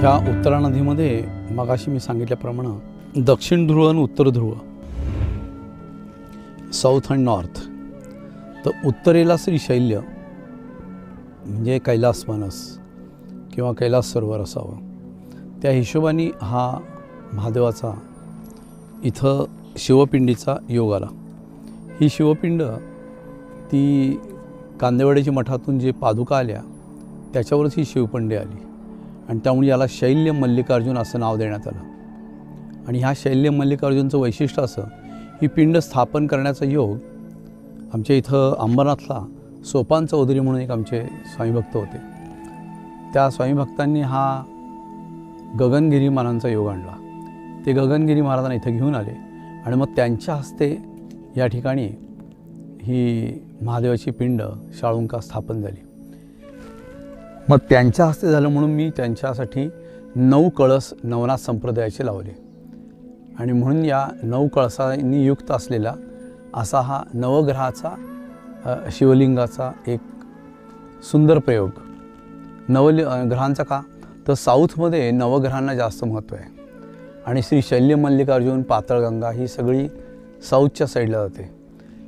ह्या उत्तरा नदीमध्ये मगाशी मी सांगितल्याप्रमाणे दक्षिण ध्रुव आणि उत्तर ध्रुव, साऊथ अँड नॉर्थ, तर उत्तरेला श्रीशैल्य म्हणजे कैलास मानस किंवा कैलास सरोवर असावं, त्या हिशोबाने हा महादेवाचा इथं शिवपिंडीचा योग आला। ही शिवपिंड ती कांदेवाडीच्या मठातून जे पादुका आल्या त्याच्यावरच ही शिवपिंडी आली आणि त्यामुळे याला शैल्य मल्लिकार्जुन असं नाव देण्यात आलं। आणि ह्या शैल्य मल्लिकार्जुनचं वैशिष्ट्य असं, ही पिंड स्थापन करण्याचा योग आमच्या इथं अंबरनाथला सोपान चौधरी म्हणून एक आमचे स्वामीभक्त होते, त्या स्वामीभक्तांनी हा गगनगिरी महाराजांचा योग आणला। ते गगनगिरी महाराजांना इथं घेऊन आले आणि मग त्यांच्या हस्ते या ठिकाणी ही महादेवाची पिंड शाळुंका स्थापन झाली। मग त्यांच्या हस्ते झालं म्हणून मी त्यांच्यासाठी 9 कळस नवनाथ संप्रदायाचे लावले आणि म्हणून या 9 कळसांनी युक्त असलेला असा हा नवग्रहाचा शिवलिंगाचा एक सुंदर प्रयोग। नवग्रहांचा का तर साऊथमध्ये नवग्रहांना जास्त महत्त्व आहे आणि श्री शैल्य मल्लिकार्जुन, पाताळगंगा ही सगळी साऊथच्या साईडला जाते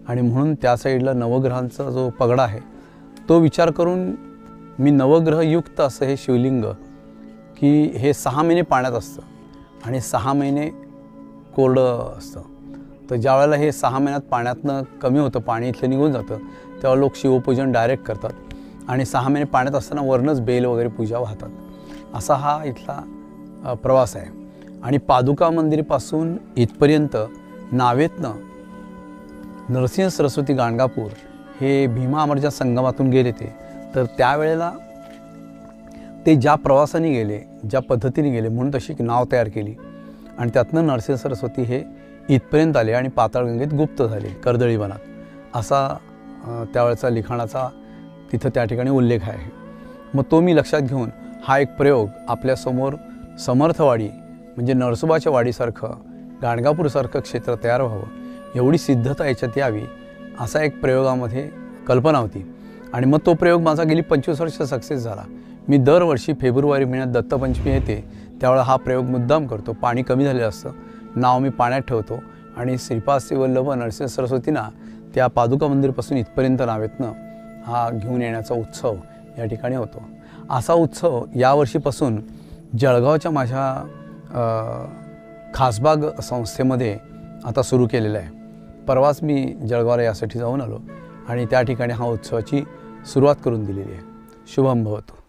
आणि म्हणून त्या साईडला नवग्रहांचा जो पगडा आहे तो विचार करून मी नवग्रहयुक्त असं हे शिवलिंग, की हे 6 महिने पाण्यात असतं आणि 6 महिने कोरडं असतं। तर ज्या वेळेला हे 6 महिन्यात पाण्यातनं कमी होतं, पाणी इथलं निघून जातं, तेव्हा लोक शिवपूजन डायरेक्ट करतात आणि 6 महिने पाण्यात असताना वरनंच बेल वगैरे पूजा वाहतात। असा हा इथला प्रवास आहे। आणि पादुका मंदिरपासून इथपर्यंत नावेतनं नरसिंह सरस्वती गाणगापूर हे भीमा अमरच्या संगमातून गेले ते, तर त्यावेळेला ते ज्या प्रवासाने गेले, ज्या पद्धतीने गेले म्हणून तशी नाव तयार केली आणि त्यातनं नरसिंह सरस्वती हे इथपर्यंत आले आणि पाताळगंगेत गुप्त झाले कर्दळी वनात, असा त्यावेळेचा लिखाणाचा तिथं त्या ठिकाणी उल्लेख आहे। मग तो मी लक्षात घेऊन हा एक प्रयोग आपल्यासमोर समर्थवाडी म्हणजे नरसोबाच्या वाडीसारखं गाणगापूरसारखं क्षेत्र तयार व्हावं, एवढी सिद्धता याच्यात यावी, असा एक प्रयोगामध्ये कल्पना होती। आणि मग तो प्रयोग माझा गेली 25 वर्ष सक्सेस झाला। मी दरवर्षी फेब्रुवारी महिन्यात दत्तपंचमी येते त्यावेळेला हा प्रयोग मुद्दाम करतो। पाणी कमी झालेलं असतं, नाव मी पाण्यात ठेवतो आणि श्रीपाद श्रीवल्लभ नरसिंह सरस्वतींना त्या पादुका मंदिरपासून इथपर्यंत नावेतनं हा घेऊन येण्याचा उत्सव या ठिकाणी होतो। असा उत्सव यावर्षीपासून जळगावच्या माझ्या खासबाग संस्थेमध्ये आता सुरू केलेला आहे। परवाच मी जळगावला यासाठी जाऊन आलो आणि त्या ठिकाणी हा उत्सवाची सुरुवात करून दिलेली आहे। शुभम भवतु।